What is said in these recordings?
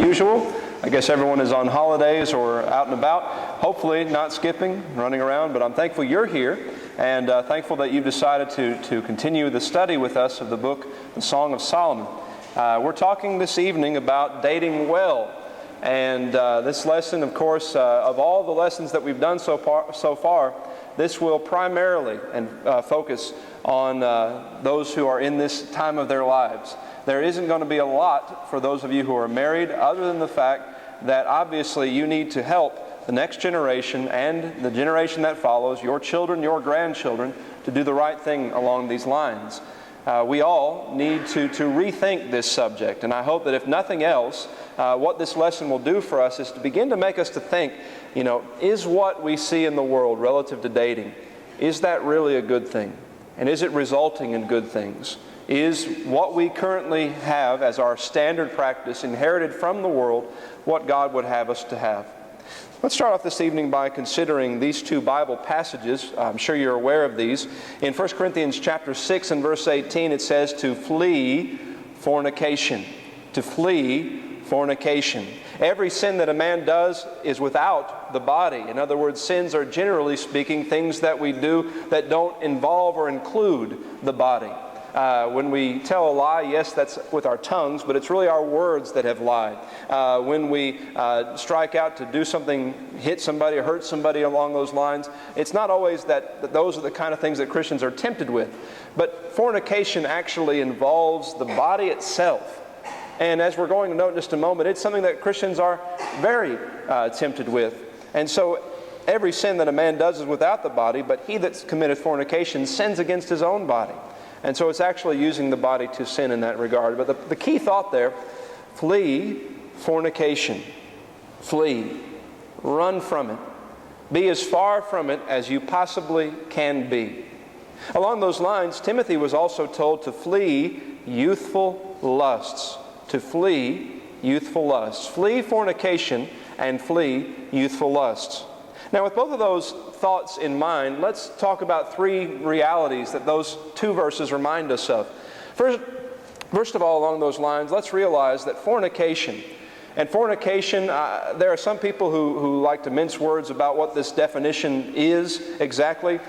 usual. I guess everyone is on holidays or out and about, hopefully not skipping, running around, but I'm thankful you're here and thankful that you've decided to continue the study with us of the book, The Song of Solomon. We're talking this evening about dating well. And this lesson, of course, of all the lessons that we've done so far, this will primarily focus on those who are in this time of their lives. There isn't going to be a lot for those of you who are married, other than the fact that obviously you need to help the next generation and the generation that follows, your children, your grandchildren, to do the right thing along these lines. We all need to rethink this subject, and I hope that if nothing else, what this lesson will do for us is to begin to make us to think, is what we see in the world relative to dating, is that really a good thing? And is it resulting in good things? Is what we currently have as our standard practice inherited from the world what God would have us to have? Let's start off this evening by considering these two Bible passages. I'm sure you're aware of these. In 1 Corinthians chapter 6 and verse 18, it says to flee fornication. To flee fornication. Every sin that a man does is without the body. In other words, sins are generally speaking things that we do that don't involve or include the body. When we tell a lie, yes, that's with our tongues, but it's really our words that have lied. When we strike out to do something, hit somebody or hurt somebody along those lines, it's not always that those are the kind of things that Christians are tempted with. But fornication actually involves the body itself. And as we're going to note in just a moment, it's something that Christians are very tempted with. And so every sin that a man does is without the body, but he that committeth fornication sins against his own body. And so it's actually using the body to sin in that regard. But the key thought there, flee fornication. Flee. Run from it. Be as far from it as you possibly can be. Along those lines, Timothy was also told to flee youthful lusts. To flee youthful lusts. Flee fornication and flee youthful lusts. Now, with both of those thoughts in mind, let's talk about three realities that those two verses remind us of. First of all, along those lines, let's realize that fornication, there are some people who like to mince words about what this definition is exactly.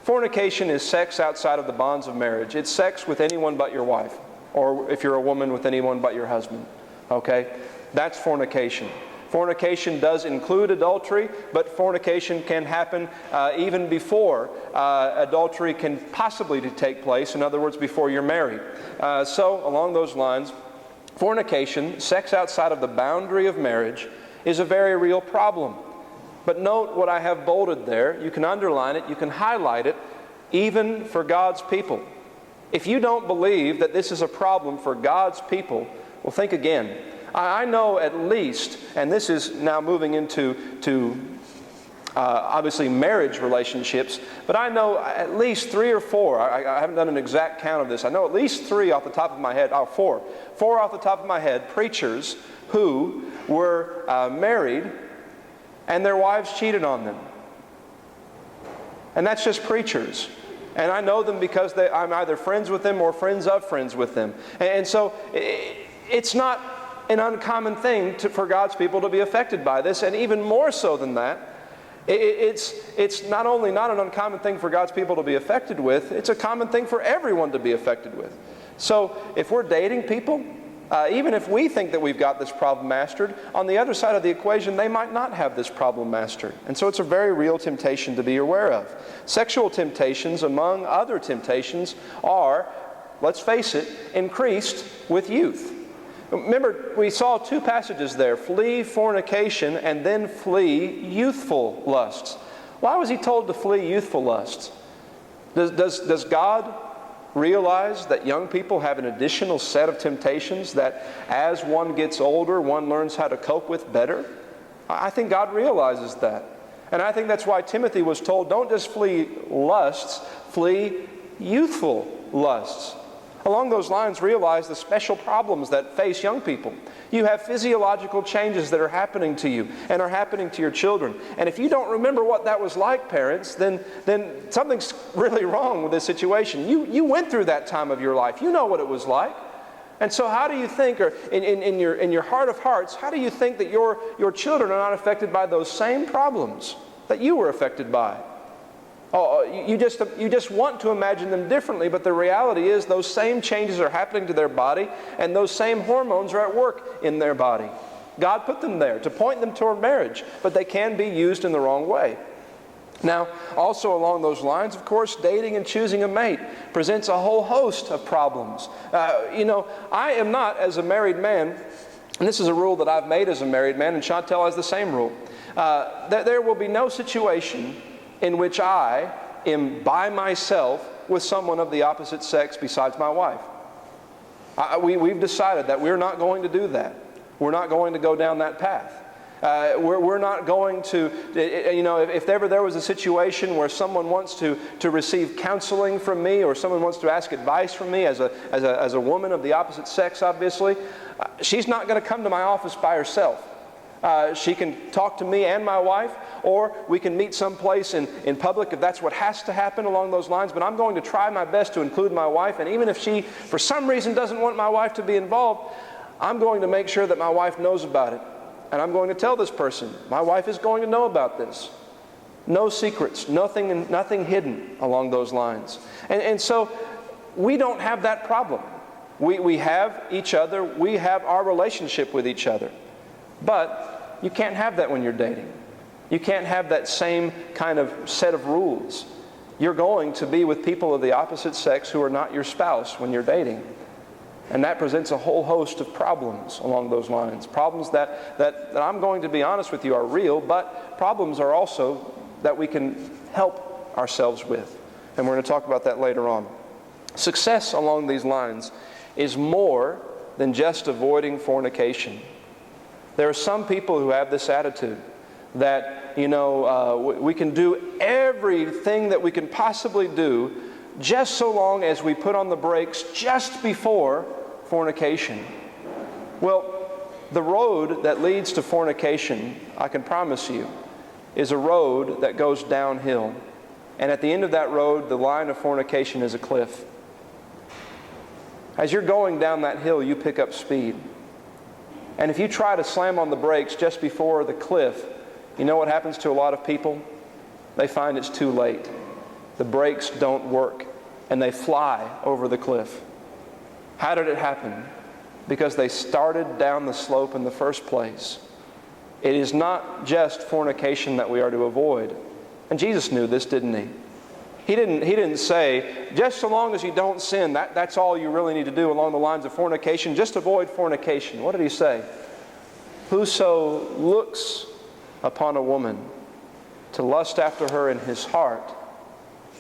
Fornication is sex outside of the bonds of marriage. It's sex with anyone but your wife, or if you're a woman, with anyone but your husband. Okay? That's fornication. Fornication does include adultery, but fornication can happen even before adultery can possibly take place, in other words, before you're married. So, along those lines, fornication, sex outside of the boundary of marriage, is a very real problem. But note what I have bolded there. You can underline it, you can highlight it, even for God's people. If you don't believe that this is a problem for God's people, well, think again. I know at least, and this is now moving into obviously marriage relationships, but I know at least three or four, I haven't done an exact count of this, I know at least three off the top of my head, four off the top of my head, preachers who were married and their wives cheated on them. And that's just preachers. And I know them because I'm either friends with them or friends of friends with them. And so it's not an uncommon thing for God's people to be affected by this, and even more so than that, it's not only not an uncommon thing for God's people to be affected with, it's a common thing for everyone to be affected with. So if we're dating people, even if we think that we've got this problem mastered, on the other side of the equation, they might not have this problem mastered. And so it's a very real temptation to be aware of. Sexual temptations, among other temptations, are, let's face it, increased with youth. Remember, we saw two passages there, flee fornication and then flee youthful lusts. Why was he told to flee youthful lusts? Does God realize that young people have an additional set of temptations that as one gets older, one learns how to cope with better? I think God realizes that. And I think that's why Timothy was told, don't just flee lusts, flee youthful lusts. Along those lines, realize the special problems that face young people. You have physiological changes that are happening to you and are happening to your children. And if you don't remember what that was like, parents, then something's really wrong with this situation. You went through that time of your life. You know what it was like. And so how do you think, or in your heart of hearts, how do you think that your children are not affected by those same problems that you were affected by? Oh, you just want to imagine them differently, but the reality is those same changes are happening to their body, and those same hormones are at work in their body. God put them there to point them toward marriage, but they can be used in the wrong way. Now, also along those lines, of course, dating and choosing a mate presents a whole host of problems. I am not, as a married man, and this is a rule that I've made as a married man, and Chantel has the same rule, that there will be no situation in which I am by myself with someone of the opposite sex besides my wife. We've decided that we're not going to do that. We're not going to go down that path. We're not going to, if ever there was a situation where someone wants to receive counseling from me, or someone wants to ask advice from me as a woman of the opposite sex, obviously, she's not going to come to my office by herself. She can talk to me and my wife, or we can meet someplace in public if that's what has to happen along those lines. But I'm going to try my best to include my wife, and even if she, for some reason, doesn't want my wife to be involved, I'm going to make sure that my wife knows about it. And I'm going to tell this person, my wife is going to know about this. No secrets, nothing hidden along those lines. And so we don't have that problem. We have each other, we have our relationship with each other. But you can't have that when you're dating. You can't have that same kind of set of rules. You're going to be with people of the opposite sex who are not your spouse when you're dating. And that presents a whole host of problems along those lines. Problems that I'm going to be honest with you are real, but problems are also that we can help ourselves with. And we're going to talk about that later on. Success along these lines is more than just avoiding fornication. There are some people who have this attitude that, we can do everything that we can possibly do just so long as we put on the brakes just before fornication. Well, the road that leads to fornication, I can promise you, is a road that goes downhill. And at the end of that road, the line of fornication is a cliff. As you're going down that hill, you pick up speed. And if you try to slam on the brakes just before the cliff, you know what happens to a lot of people? They find it's too late. The brakes don't work, and they fly over the cliff. How did it happen? Because they started down the slope in the first place. It is not just fornication that we are to avoid. And Jesus knew this, didn't he? He didn't say, just so long as you don't sin, that's all you really need to do along the lines of fornication. Just avoid fornication. What did he say? Whoso looks upon a woman to lust after her in his heart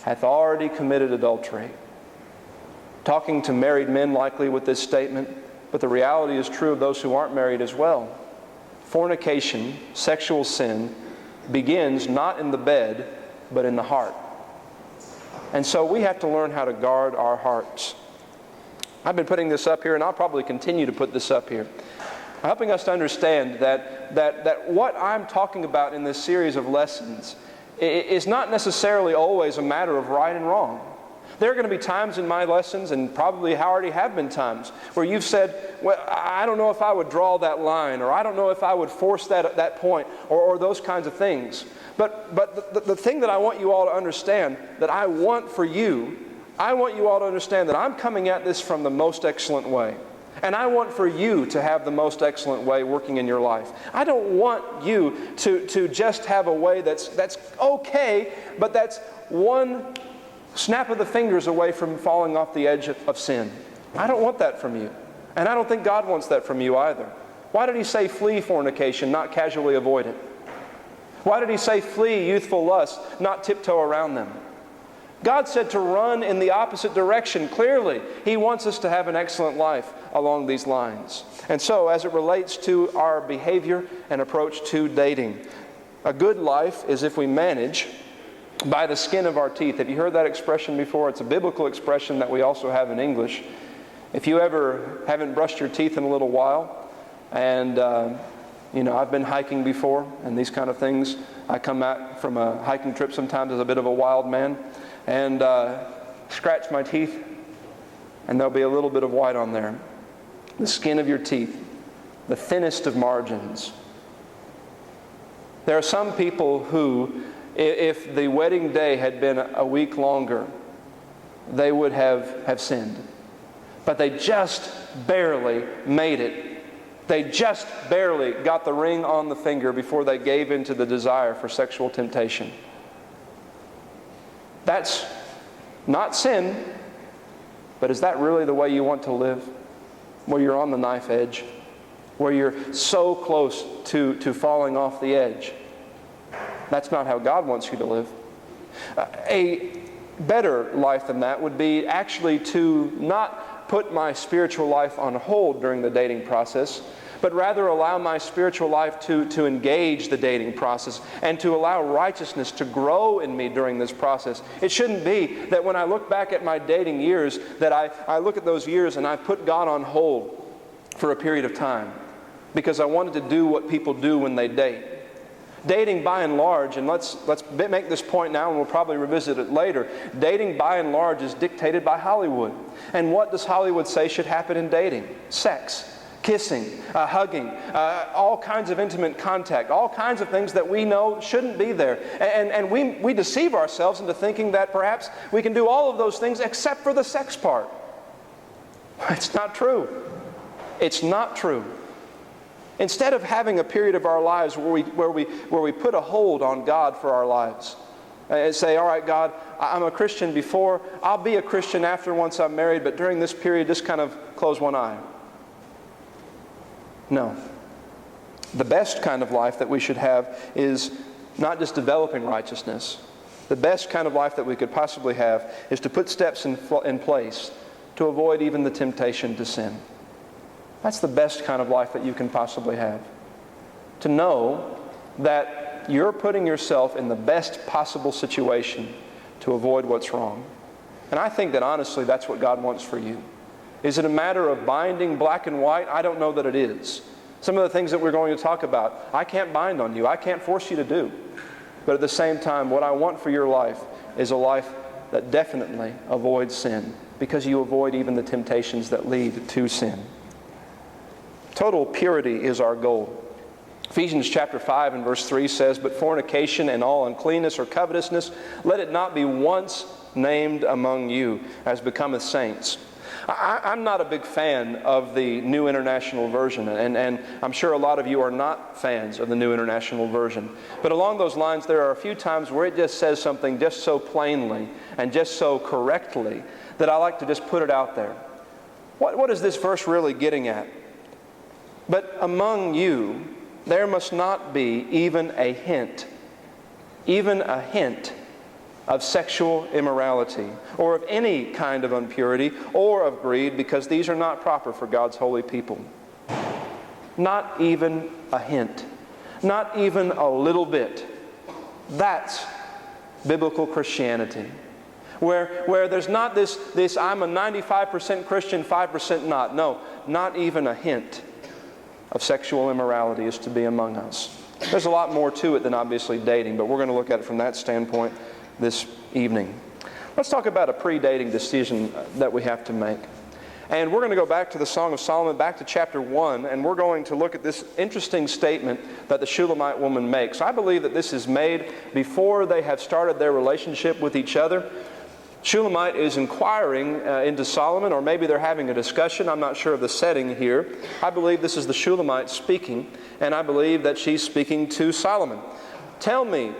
hath already committed adultery. Talking to married men likely with this statement, but the reality is true of those who aren't married as well. Fornication, sexual sin, begins not in the bed, but in the heart. And so we have to learn how to guard our hearts. I've been putting this up here, and I'll probably continue to put this up here, helping us to understand that what I'm talking about in this series of lessons is not necessarily always a matter of right and wrong. There are going to be times in my lessons, and probably already have been times, where you've said, well, I don't know if I would draw that line, or I don't know if I would force that at that point, or those kinds of things. But the thing that I want you all to understand, that I want for you, I want you all to understand that I'm coming at this from the most excellent way. And I want for you to have the most excellent way working in your life. I don't want you to just have a way that's okay, but that's one snap of the fingers away from falling off the edge of sin. I don't want that from you. And I don't think God wants that from you either. Why did he say flee fornication, not casually avoid it? Why did he say flee youthful lust, not tiptoe around them? God said to run in the opposite direction. Clearly, he wants us to have an excellent life along these lines. And so, as it relates to our behavior and approach to dating, a good life is if we manage by the skin of our teeth. Have you heard that expression before? It's a biblical expression that we also have in English. If you ever haven't brushed your teeth in a little while, and I've been hiking before, and these kind of things. I come out from a hiking trip sometimes as a bit of a wild man, and scratch my teeth, and there'll be a little bit of white on there. the skin of your teeth, the thinnest of margins. There are some people who, if the wedding day had been a week longer, they would have sinned. But they just barely made it. They just barely got the ring on the finger before they gave into the desire for sexual temptation. That's not sin, but is that really the way you want to live? Where you're on the knife edge? Where you're so close to falling off the edge? That's not how God wants you to live. A better life than that would be actually to not put my spiritual life on hold during the dating process, but rather allow my spiritual life to engage the dating process and to allow righteousness to grow in me during this process. It shouldn't be that when I look back at my dating years, that I look at those years and I put God on hold for a period of time because I wanted to do what people do when they date. Dating by and large, and let's make this point now and we'll probably revisit it later, dating by and large is dictated by Hollywood. And what does Hollywood say should happen in dating? Sex, kissing, hugging, all kinds of intimate contact, all kinds of things that we know shouldn't be there. And we deceive ourselves into thinking that perhaps we can do all of those things except for the sex part. It's not true. It's not true. Instead of having a period of our lives where we put a hold on God for our lives and say, all right, God, I'm a Christian before, I'll be a Christian after once I'm married, but during this period, just kind of close one eye. No. The best kind of life that we should have is not just developing righteousness. The best kind of life that we could possibly have is to put steps in place to avoid even the temptation to sin. That's the best kind of life that you can possibly have. To know that you're putting yourself in the best possible situation to avoid what's wrong. And I think that honestly that's what God wants for you. Is it a matter of binding black and white? I don't know that it is. Some of the things that we're going to talk about, I can't bind on you. I can't force you to do. But at the same time, what I want for your life is a life that definitely avoids sin, because you avoid even the temptations that lead to sin. Total purity is our goal. Ephesians chapter 5 and verse 3 says, "But fornication and all uncleanness or covetousness, let it not be once named among you, as becometh saints." I'm not a big fan of the New International Version, and I'm sure a lot of you are not fans of the New International Version. But along those lines, there are a few times where it just says something just so plainly and just so correctly that I like to just put it out there. What is this verse really getting at? But among you, there must not be even a hint of sexual immorality, or of any kind of impurity, or of greed, because these are not proper for God's holy people. Not even a hint. Not even a little bit. That's biblical Christianity. Where there's not this I'm a 95% Christian, 5% not. No, not even a hint of sexual immorality is to be among us. There's a lot more to it than obviously dating, but we're going to look at it from that standpoint this evening. Let's talk about a pre-dating decision that we have to make. And we're going to go back to the Song of Solomon, back to chapter 1, and we're going to look at this interesting statement that the Shulamite woman makes. I believe that this is made before they have started their relationship with each other. Shulamite is inquiring into Solomon, or maybe they're having a discussion. I'm not sure of the setting here. I believe this is the Shulamite speaking, and I believe that she's speaking to Solomon. "Tell me,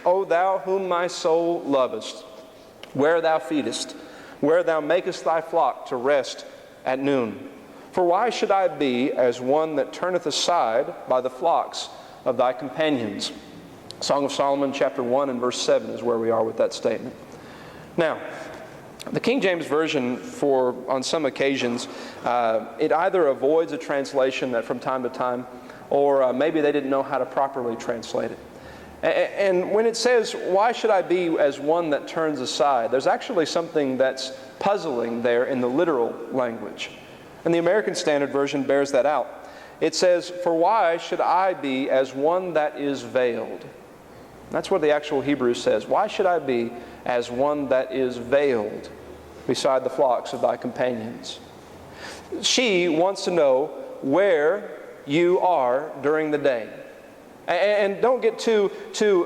O thou whom my soul lovest, where thou feedest, where thou makest thy flock to rest at noon. For why should I be as one that turneth aside by the flocks of thy companions?" Song of Solomon chapter 1 and verse 7 is where we are with that statement. Now, the King James Version, on some occasions, it either avoids a translation that from time to time, or maybe they didn't know how to properly translate it. And when it says, "Why should I be as one that turns aside?" there's actually something that's puzzling there in the literal language. And the American Standard Version bears that out. It says, "For why should I be as one that is veiled?" That's what the actual Hebrew says. Why should I be as one that is veiled beside the flocks of thy companions? She wants to know where you are during the day. And don't get too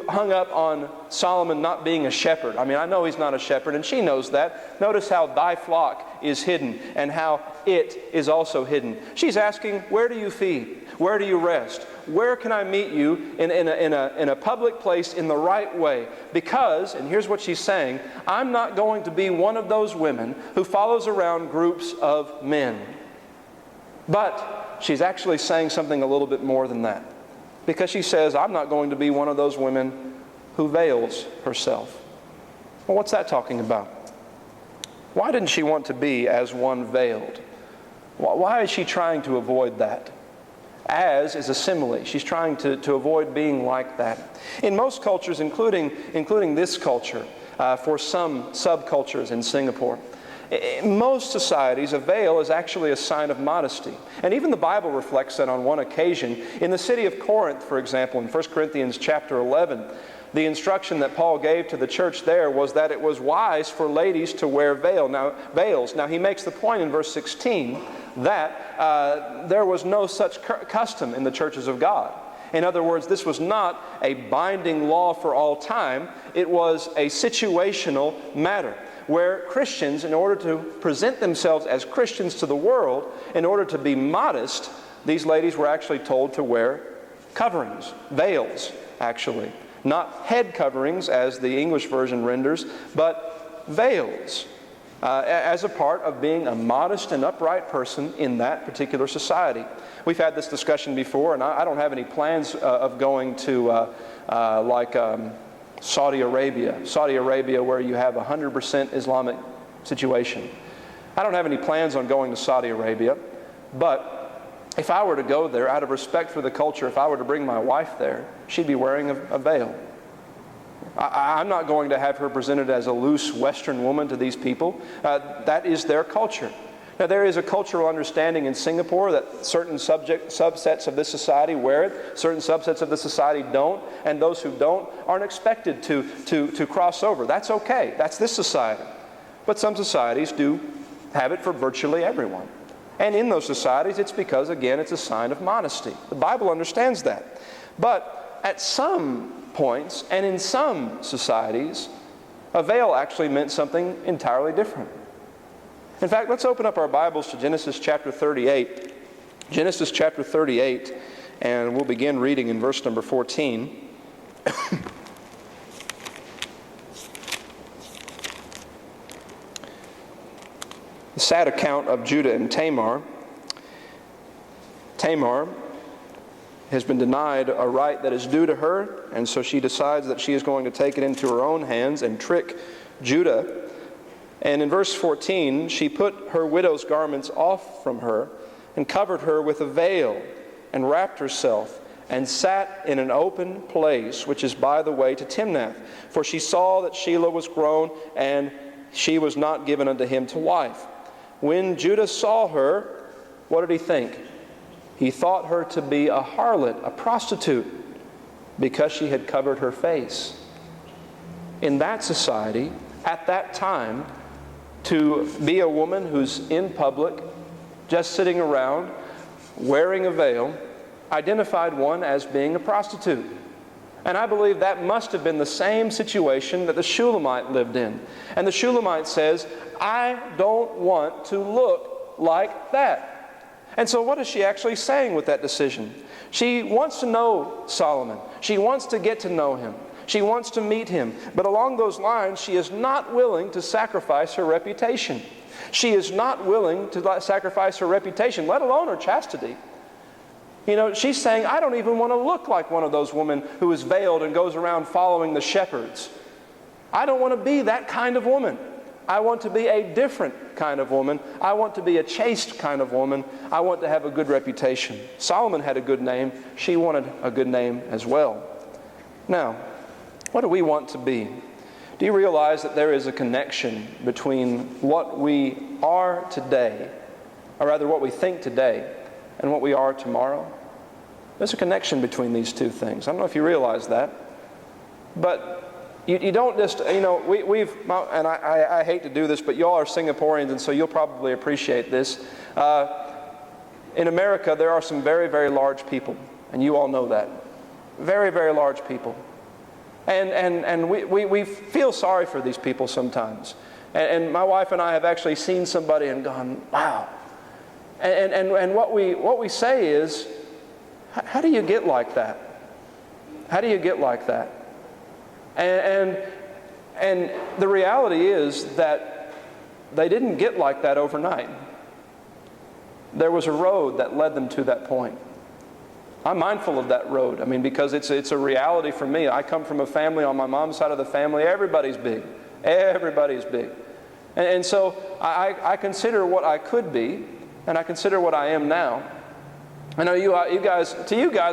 hung up on Solomon not being a shepherd. I mean, I know he's not a shepherd, and she knows that. Notice how thy flock is hidden and how it is also hidden. She's asking, where do you feed? Where do you rest? Where can I meet you in a public place in the right way? Because, and here's what she's saying, I'm not going to be one of those women who follows around groups of men. But she's actually saying something a little bit more than that. Because she says, I'm not going to be one of those women who veils herself. Well, what's that talking about? Why didn't she want to be as one veiled? Why is she trying to avoid that? As is a simile. She's trying to avoid being like that. In most cultures, including this culture, for some subcultures in Singapore, in most societies, a veil is actually a sign of modesty. And even the Bible reflects that on one occasion. In the city of Corinth, for example, in 1 Corinthians chapter 11, the instruction that Paul gave to the church there was that it was wise for ladies to wear veils. Now, he makes the point in verse 16 that there was no such custom in the churches of God. In other words, this was not a binding law for all time. It was a situational matter, where Christians, in order to present themselves as Christians to the world, in order to be modest, these ladies were actually told to wear coverings, veils, actually. Not head coverings, as the English version renders, but veils, as a part of being a modest and upright person in that particular society. We've had this discussion before, and I don't have any plans of going to Saudi Arabia, where you have a 100% Islamic situation. I don't have any plans on going to Saudi Arabia, but if I were to go there, out of respect for the culture, if I were to bring my wife there, she'd be wearing a veil. I'm not going to have her presented as a loose Western woman to these people. That is their culture. Now, there is a cultural understanding in Singapore that certain subsets of this society wear it, certain subsets of the society don't, and those who don't aren't expected to cross over. That's okay. That's this society. But some societies do have it for virtually everyone. And in those societies, it's because, again, it's a sign of modesty. The Bible understands that. But at some points, and in some societies, a veil actually meant something entirely different. In fact, let's open up our Bibles to Genesis chapter 38. Genesis chapter 38, and we'll begin reading in verse number 14. The sad account of Judah and Tamar. Tamar has been denied a right that is due to her, and so she decides that she is going to take it into her own hands and trick Judah. And in verse 14, she put her widow's garments off from her and covered her with a veil and wrapped herself and sat in an open place, which is by the way to Timnath. For she saw that Shelah was grown, and she was not given unto him to wife. When Judah saw her, what did he think? He thought her to be a harlot, a prostitute, because she had covered her face. In that society, at that time, to be a woman who's in public, just sitting around, wearing a veil, identified one as being a prostitute. And I believe that must have been the same situation that the Shulamite lived in. And the Shulamite says, I don't want to look like that. And so what is she actually saying with that decision? She wants to know Solomon. She wants to get to know him. She wants to meet him. But along those lines, she is not willing to sacrifice her reputation. She is not willing to sacrifice her reputation, let alone her chastity. You know, she's saying, I don't even want to look like one of those women who is veiled and goes around following the shepherds. I don't want to be that kind of woman. I want to be a different kind of woman. I want to be a chaste kind of woman. I want to have a good reputation. Solomon had a good name. She wanted a good name as well. Now, what do we want to be? Do you realize that there is a connection between what we are today, or rather what we think today, and what we are tomorrow? There's a connection between these two things. I don't know if you realize that. But you don't just, you know, and I hate to do this, but y'all are Singaporeans, and so you'll probably appreciate this. in America, there are some very, very large people, and you all know that. Very, very large people. And we feel sorry for these people sometimes. And my wife and I have actually seen somebody and gone, wow. And what we say is, how do you get like that? How do you get like that? And the reality is that they didn't get like that overnight. There was a road that led them to that point. I'm mindful of that road. I mean, because it's a reality for me. I come from a family on my mom's side of the family. Everybody's big. Everybody's big. And so I consider what I could be, and I consider what I am now. I know you guys,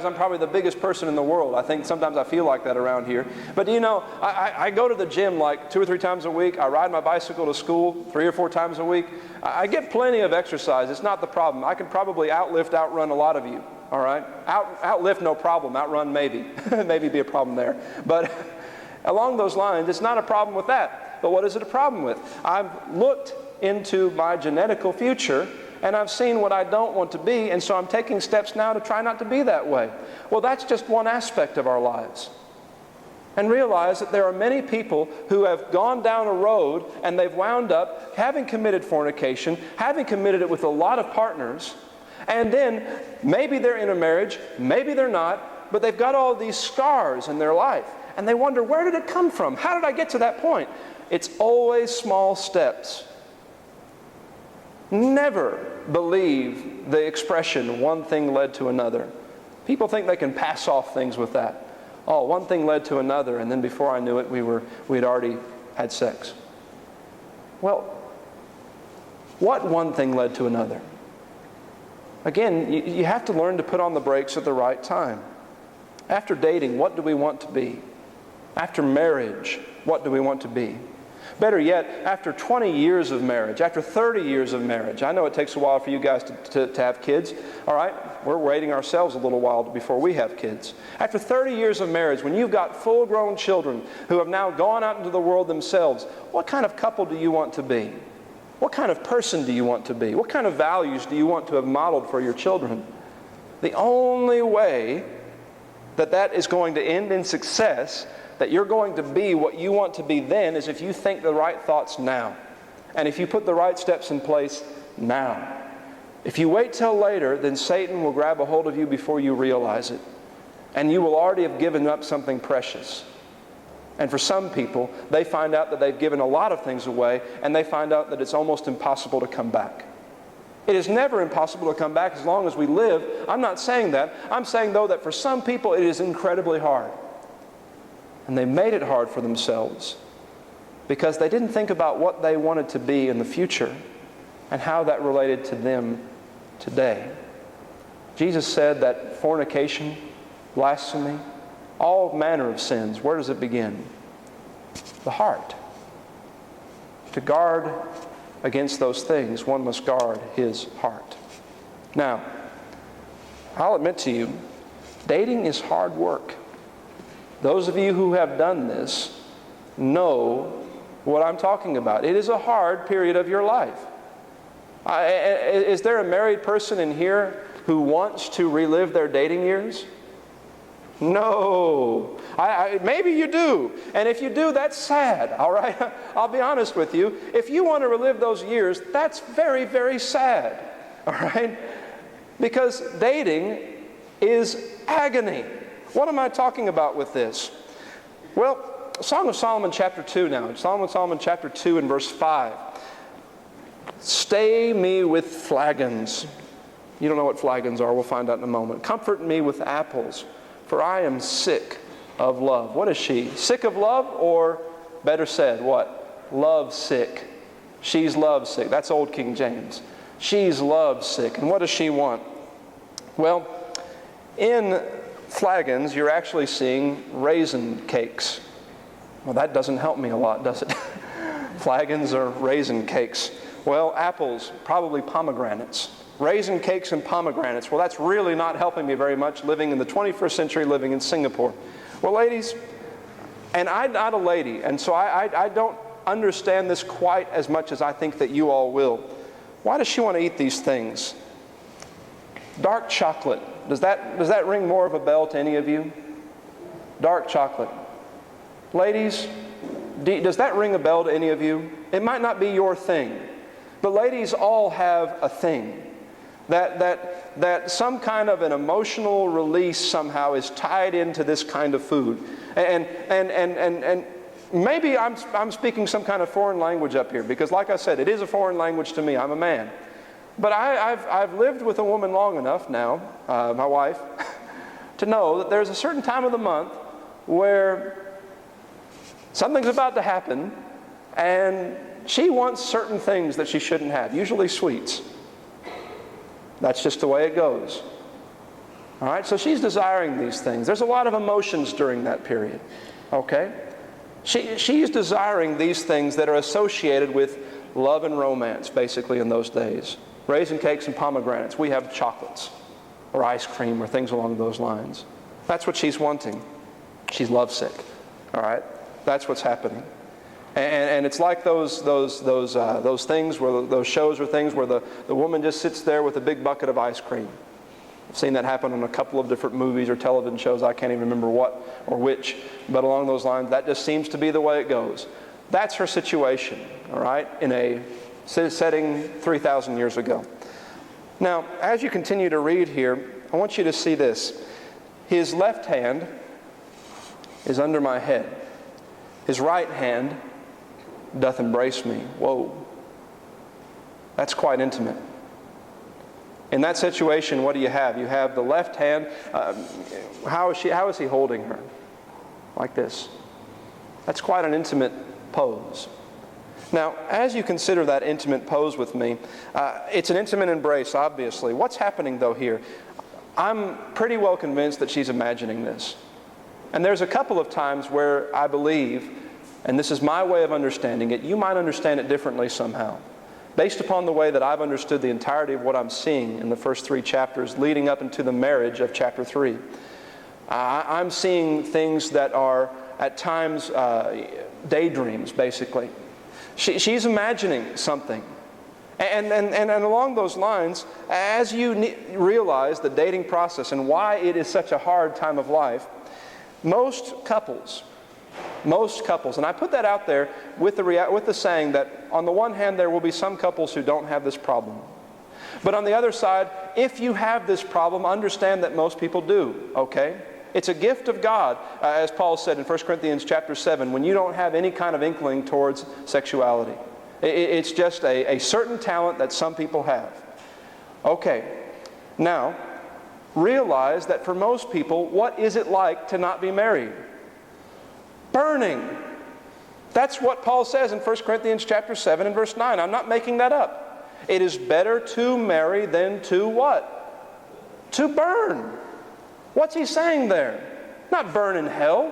I'm probably the biggest person in the world. I think sometimes I feel like that around here. But you know, I go to the gym like 2 or 3 times a week. I ride my bicycle to school 3 or 4 times a week. I get plenty of exercise. It's not the problem. I can probably outrun a lot of you. All right? Outlift, no problem. Outrun, maybe. Maybe be a problem there. But along those lines, it's not a problem with that. But what is it a problem with? I've looked into my genetical future, and I've seen what I don't want to be, and so I'm taking steps now to try not to be that way. Well, that's just one aspect of our lives. And realize that there are many people who have gone down a road and they've wound up having committed fornication, having committed it with a lot of partners, and then maybe they're in a marriage, maybe they're not, but they've got all these scars in their life. And they wonder, where did it come from? How did I get to that point? It's always small steps. Never believe the expression, one thing led to another. People think they can pass off things with that. Oh, one thing led to another, and then before I knew it, we'd already had sex. Well, what one thing led to another? Again, you have to learn to put on the brakes at the right time. After dating, what do we want to be? After marriage, what do we want to be? Better yet, after 20 years of marriage, after 30 years of marriage. I know it takes a while for you guys to have kids. All right? We're waiting ourselves a little while before we have kids. After 30 years of marriage, when you've got full-grown children who have now gone out into the world themselves, what kind of couple do you want to be? What kind of person do you want to be? What kind of values do you want to have modeled for your children? The only way that is going to end in success, that you're going to be what you want to be then, is if you think the right thoughts now. And if you put the right steps in place now. If you wait till later, then Satan will grab a hold of you before you realize it. And you will already have given up something precious. And for some people, they find out that they've given a lot of things away, and they find out that it's almost impossible to come back. It is never impossible to come back as long as we live. I'm not saying that. I'm saying, though, that for some people it is incredibly hard. And they made it hard for themselves because they didn't think about what they wanted to be in the future and how that related to them today. Jesus said that fornication, blasphemy, all manner of sins, where does it begin? The heart. To guard against those things, one must guard his heart. Now, I'll admit to you, dating is hard work. Those of you who have done this know what I'm talking about. It is a hard period of your life. Is there a married person in here who wants to relive their dating years? No. Maybe you do. And if you do, that's sad, all right? I'll be honest with you. If you want to relive those years, that's very, very sad, all right? Because dating is agony. What am I talking about with this? Well, Song of Solomon chapter 2 now. Song of Solomon chapter 2 and verse 5. Stay me with flagons. You don't know what flagons are. We'll find out in a moment. Comfort me with apples, for I am sick of love. What is she? Sick of love, or better said, what? Love sick. She's love sick. That's old King James. She's love sick. And what does she want? Well, in flagons, you're actually seeing raisin cakes. Well, that doesn't help me a lot, does it? Flagons are raisin cakes. Well, apples, probably pomegranates. Raisin cakes and pomegranates. Well, that's really not helping me very much living in the 21st century, living in Singapore. Well, ladies, and I'm not a lady, and so I don't understand this quite as much as I think that you all will. Why does she want to eat these things? Dark chocolate. Does that ring more of a bell to any of you? Dark chocolate. Ladies, does that ring a bell to any of you? It might not be your thing, but ladies all have a thing. That some kind of an emotional release somehow is tied into this kind of food. And maybe I'm speaking some kind of foreign language up here, because like I said, it is a foreign language to me. I'm a man. But I've lived with a woman long enough now, my wife, to know that there's a certain time of the month where something's about to happen and she wants certain things that she shouldn't have, usually sweets. That's just the way it goes. All right, so she's desiring these things. There's a lot of emotions during that period, okay? She's desiring these things that are associated with love and romance, basically, in those days. Raisin cakes and pomegranates. We have chocolates or ice cream or things along those lines. That's what she's wanting. She's lovesick, all right? That's what's happening. And it's like those things, where those shows or things where the woman just sits there with a big bucket of ice cream. I've seen that happen on a couple of different movies or television shows. I can't even remember what or which, but along those lines, that just seems to be the way it goes. That's her situation, all right, in a setting 3,000 years ago. Now, as you continue to read here, I want you to see this. His left hand is under my head. His right hand doth embrace me. Whoa. That's quite intimate. In that situation, what do you have? You have the left hand. How is he holding her? Like this. That's quite an intimate pose. Now, as you consider that intimate pose with me, it's an intimate embrace, obviously. What's happening, though, here? I'm pretty well convinced that she's imagining this. And there's a couple of times where I believe, and this is my way of understanding it, you might understand it differently somehow. Based upon the way that I've understood the entirety of what I'm seeing in the first 3 chapters leading up into the marriage of chapter 3. I'm seeing things that are at times daydreams, basically. She's imagining something. And along those lines, as you realize the dating process and why it is such a hard time of life, most couples, and I put that out there with the saying that on the one hand there will be some couples who don't have this problem. But on the other side, if you have this problem, understand that most people do, okay? It's a gift of God, as Paul said in 1 Corinthians chapter 7, when you don't have any kind of inkling towards sexuality. It's just a certain talent that some people have. Okay, now, realize that for most people, what is it like to not be married? Burning. That's what Paul says in 1 Corinthians chapter 7 and verse 9. I'm not making that up. It is better to marry than to what? To burn. What's he saying there? Not burn in hell.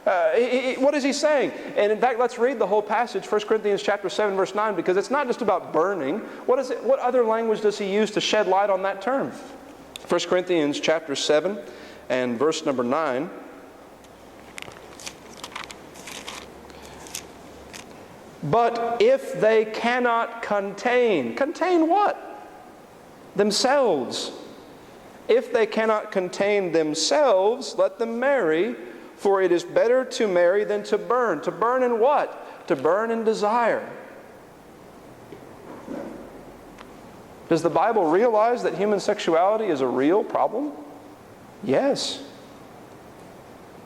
What is he saying? And in fact, let's read the whole passage, 1 Corinthians chapter 7, verse 9, because it's not just about burning. What other language does he use to shed light on that term? 1 Corinthians chapter 7 and verse number 9. But if they cannot contain what? Themselves. If they cannot contain themselves, let them marry, for it is better to marry than to burn. To burn in what? To burn in desire. Does the Bible realize that human sexuality is a real problem? Yes.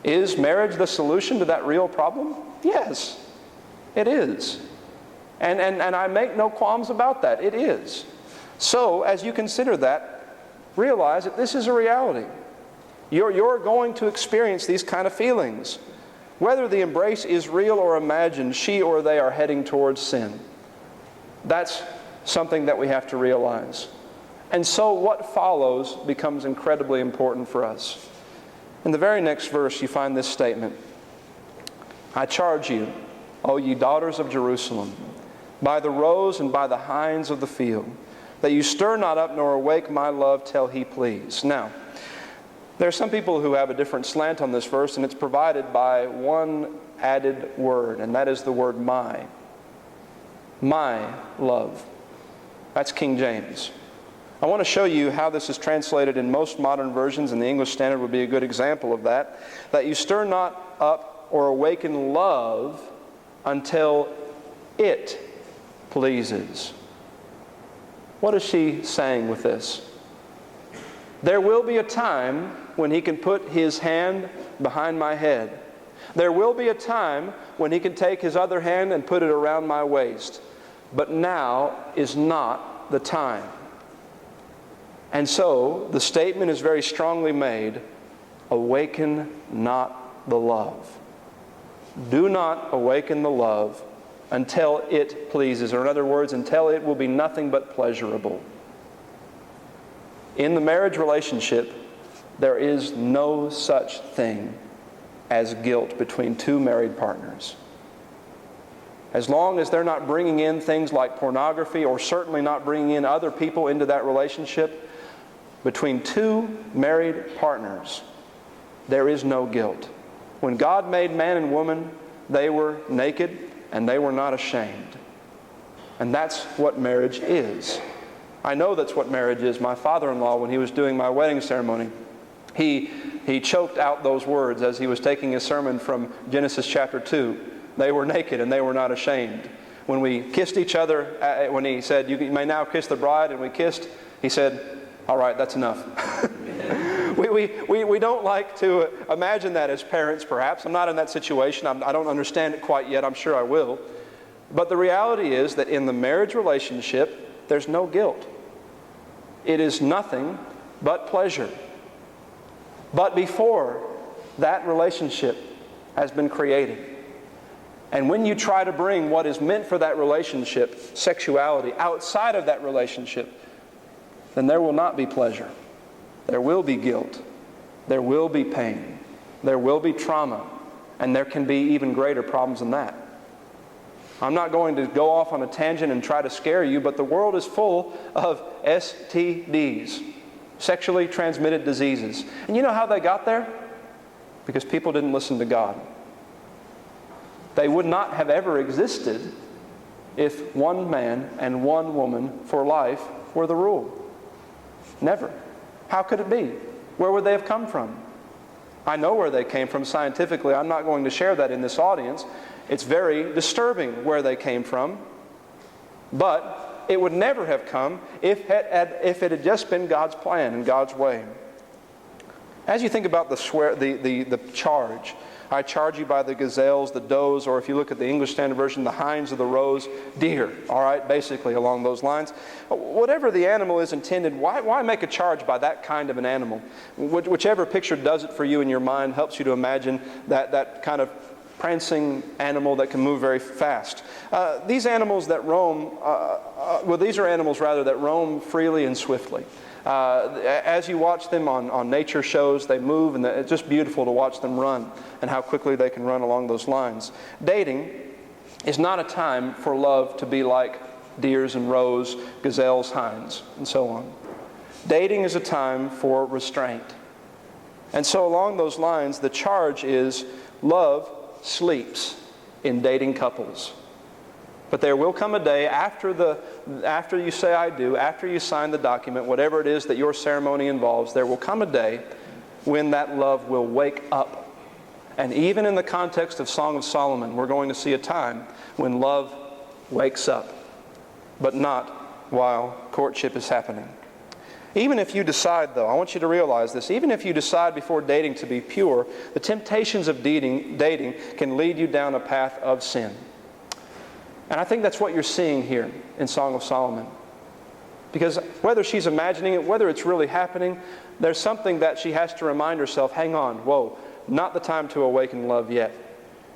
Is marriage the solution to that real problem? Yes, it is. And I make no qualms about that. It is. So, as you consider that, realize that this is a reality. You're going to experience these kind of feelings. Whether the embrace is real or imagined, she or they are heading towards sin. That's something that we have to realize. And so what follows becomes incredibly important for us. In the very next verse, you find this statement. I charge you, O ye daughters of Jerusalem, by the roes and by the hinds of the field, that you stir not up nor awake my love till he please. Now, there are some people who have a different slant on this verse, and it's provided by one added word, and that is the word my. My love. That's King James. I want to show you how this is translated in most modern versions, and the English Standard would be a good example of that. That you stir not up or awaken love until it pleases. What is she saying with this? There will be a time when he can put his hand behind my head. There will be a time when he can take his other hand and put it around my waist. But now is not the time. And so, the statement is very strongly made, awaken not the love. Do not awaken the love until it pleases, or in other words, until it will be nothing but pleasurable. In the marriage relationship, there is no such thing as guilt between two married partners. As long as they're not bringing in things like pornography, or certainly not bringing in other people into that relationship, between two married partners, there is no guilt. When God made man and woman, they were naked and they were not ashamed. And that's what marriage is. I know that's what marriage is. My father-in-law, when he was doing my wedding ceremony, he choked out those words as he was taking his sermon from Genesis chapter 2. They were naked and they were not ashamed. When we kissed each other, when he said, "You may now kiss the bride," and we kissed, he said, "All right, that's enough." We don't like to imagine that as parents, perhaps. I'm not in that situation. I don't understand it quite yet. I'm sure I will. But the reality is that in the marriage relationship, there's no guilt. It is nothing but pleasure. But before that relationship has been created, and when you try to bring what is meant for that relationship, sexuality, outside of that relationship, then there will not be pleasure. There will be guilt. There will be pain. There will be trauma. And there can be even greater problems than that. I'm not going to go off on a tangent and try to scare you, but the world is full of STDs, sexually transmitted diseases. And you know how they got there? Because people didn't listen to God. They would not have ever existed if one man and one woman for life were the rule. Never. How could it be? Where would they have come from? I know where they came from scientifically. I'm not going to share that in this audience. It's very disturbing where they came from. But it would never have come if it had just been God's plan and God's way. As you think about the charge, I charge you by the gazelles, the does, or if you look at the English Standard Version, the hinds of the roes, deer, all right, basically along those lines. Whatever the animal is intended, why make a charge by that kind of an animal? Whichever picture does it for you in your mind helps you to imagine that kind of prancing animal that can move very fast. These animals that roam, these are animals rather that roam freely and swiftly. As you watch them on nature shows, they move, and it's just beautiful to watch them run and how quickly they can run along those lines. Dating is not a time for love to be like deers and roes, gazelles, hinds, and so on. Dating is a time for restraint. And so along those lines, the charge is love sleeps in dating couples. But there will come a day after you say I do, after you sign the document, whatever it is that your ceremony involves, there will come a day when that love will wake up. And even in the context of Song of Solomon, we're going to see a time when love wakes up, but not while courtship is happening. Even if you decide, though, I want you to realize this, even if you decide before dating to be pure, the temptations of dating can lead you down a path of sin. And I think that's what you're seeing here in Song of Solomon. Because whether she's imagining it, whether it's really happening, there's something that she has to remind herself, hang on, whoa, not the time to awaken love yet,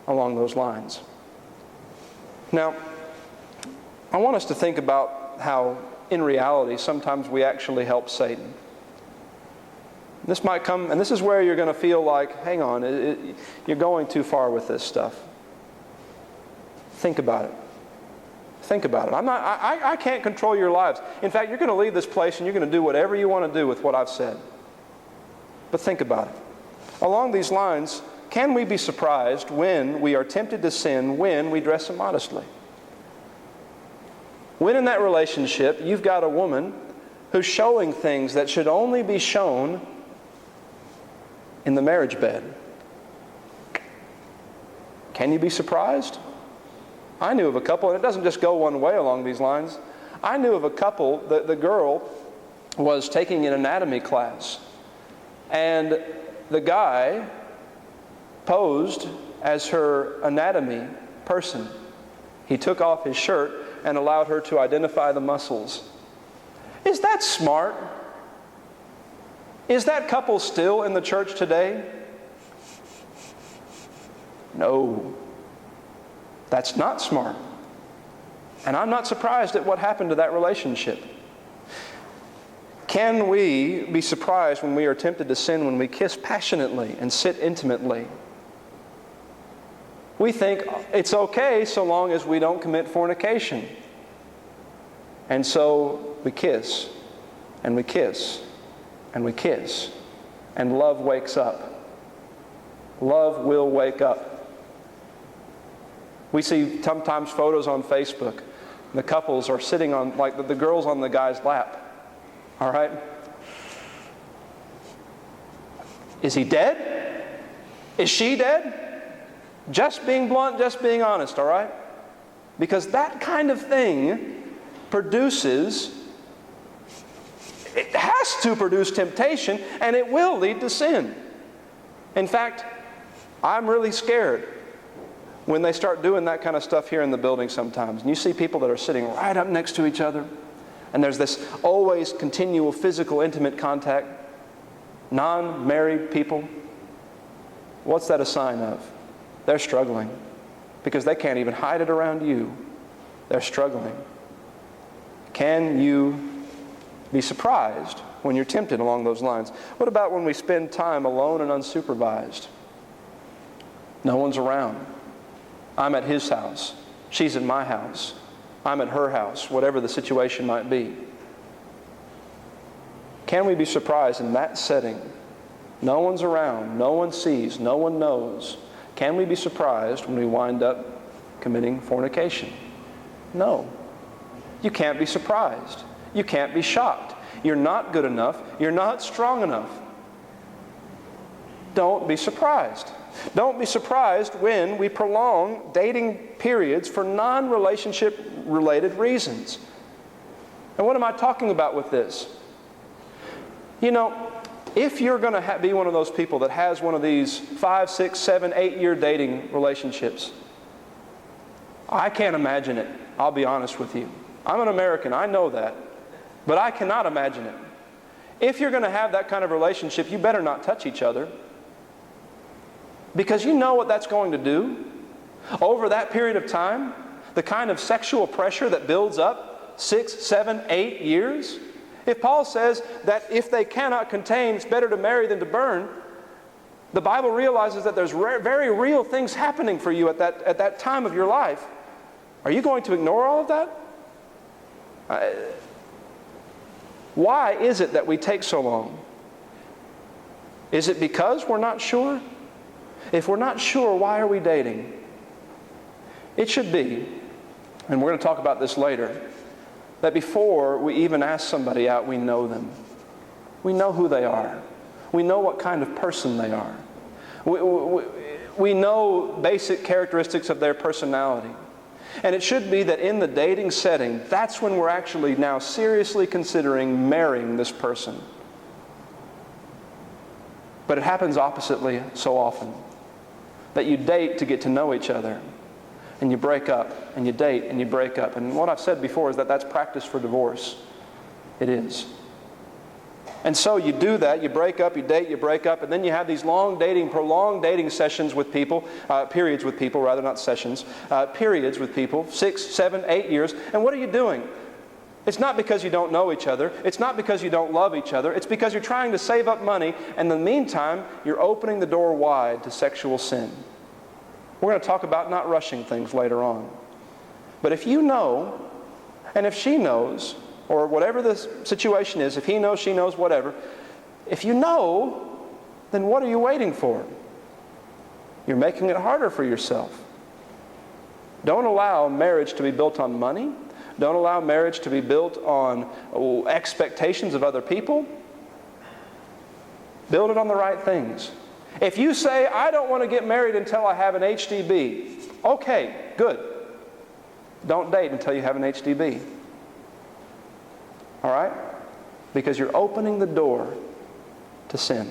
along those lines. Now, I want us to think about how, in reality, sometimes we actually help Satan. This might come, and this is where you're going to feel like, hang on, you're going too far with this stuff. Think about it. Think about it. I can't control your lives. In fact, you're going to leave this place and you're going to do whatever you want to do with what I've said. But think about it. Along these lines, can we be surprised when we are tempted to sin when we dress immodestly? When in that relationship, you've got a woman who's showing things that should only be shown in the marriage bed. Can you be surprised? I knew of a couple, and it doesn't just go one way along these lines. I knew of a couple, the girl was taking an anatomy class, and the guy posed as her anatomy person. He took off his shirt and allowed her to identify the muscles. Is that smart? Is that couple still in the church today? No. That's not smart. And I'm not surprised at what happened to that relationship. Can we be surprised when we are tempted to sin when we kiss passionately and sit intimately? We think it's okay so long as we don't commit fornication. And so we kiss, and we kiss, and we kiss, and love wakes up. Love will wake up. We see sometimes photos on Facebook. The couples are sitting on, like the girl's on the guy's lap. All right? Is he dead? Is she dead? Just being blunt, just being honest, all right? Because that kind of thing produces, it has to produce temptation, and it will lead to sin. In fact, I'm really scared when they start doing that kind of stuff here in the building sometimes. And you see people that are sitting right up next to each other, and there's this always continual physical, intimate contact. Non-married people. What's that a sign of? They're struggling because they can't even hide it around you. They're struggling. Can you be surprised when you're tempted along those lines? What about when we spend time alone and unsupervised? No one's around. I'm at his house. She's at my house. I'm at her house, whatever the situation might be. Can we be surprised in that setting? No one's around, no one sees, no one knows. Can we be surprised when we wind up committing fornication? No. You can't be surprised. You can't be shocked. You're not good enough. You're not strong enough. Don't be surprised. Don't be surprised when we prolong dating periods for non-relationship related reasons. And what am I talking about with this? You know, if you're going to be one of those people that has one of these 5, 6, 7, 8-year dating relationships, I can't imagine it. I'll be honest with you. I'm an American, I know that. But I cannot imagine it. If you're going to have that kind of relationship, you better not touch each other. Because you know what that's going to do. Over that period of time, the kind of sexual pressure that builds up 6, 7, 8 years. If Paul says that if they cannot contain, it's better to marry than to burn, the Bible realizes that there's very real things happening for you at that time of your life. Are you going to ignore all of that? Why is it that we take so long? Is it because we're not sure? If we're not sure, why are we dating? It should be, and we're going to talk about this later, that before we even ask somebody out, we know them. We know who they are. We know what kind of person they are. We know basic characteristics of their personality. And it should be that in the dating setting, that's when we're actually now seriously considering marrying this person. But it happens oppositely so often. That you date to get to know each other. And you break up, and you date, and you break up. And what I've said before is that that's practice for divorce. It is. And so you do that, you break up, you date, you break up, and then you have these long dating, prolonged dating sessions with people, periods with people, rather not sessions, periods with people, 6, 7, 8 years. And what are you doing? It's not because you don't know each other. It's not because you don't love each other. It's because you're trying to save up money, and in the meantime, you're opening the door wide to sexual sin. We're going to talk about not rushing things later on. But if you know, and if she knows, or whatever the situation is, if he knows, she knows, whatever, if you know, then what are you waiting for? You're making it harder for yourself. Don't allow marriage to be built on money. Don't allow marriage to be built on expectations of other people. Build it on the right things. If you say, I don't want to get married until I have an HDB, okay, good. Don't date until you have an HDB. All right? Because you're opening the door to sin.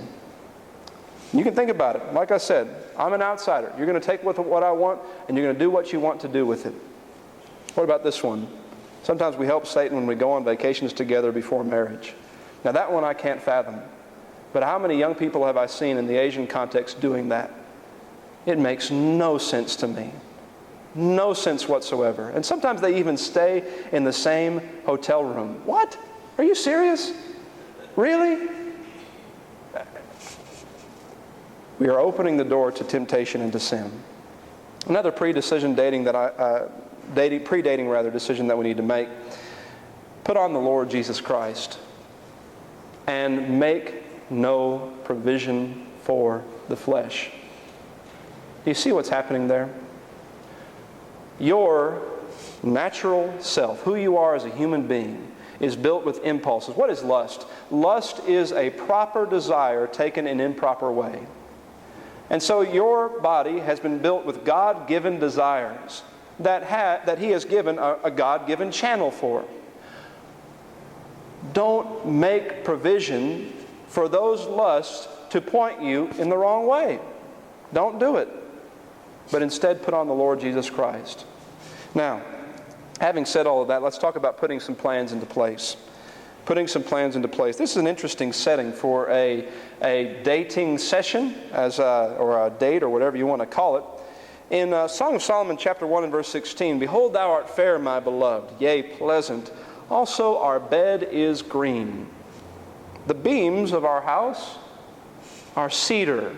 You can think about it. Like I said, I'm an outsider. You're going to take what I want, and you're going to do what you want to do with it. What about this one? Sometimes we help Satan when we go on vacations together before marriage. Now that one I can't fathom. But how many young people have I seen in the Asian context doing that? It makes no sense to me. No sense whatsoever. And sometimes they even stay in the same hotel room. What? Are you serious? Really? We are opening the door to temptation and to sin. Another pre-dating decision that we need to make. Put on the Lord Jesus Christ and make no provision for the flesh. Do you see what's happening there? Your natural self, who you are as a human being, is built with impulses. What is lust? Lust is a proper desire taken in an improper way. And so your body has been built with God-given desires that He has given a God-given channel for. Don't make provision for those lusts to point you in the wrong way. Don't do it. But instead put on the Lord Jesus Christ. Now, having said all of that, let's talk about putting some plans into place. Putting some plans into place. This is an interesting setting for a dating session, or a date, or whatever you want to call it. In Song of Solomon, chapter 1 and verse 16, Behold, thou art fair, my beloved, yea, pleasant. Also our bed is green. The beams of our house are cedar.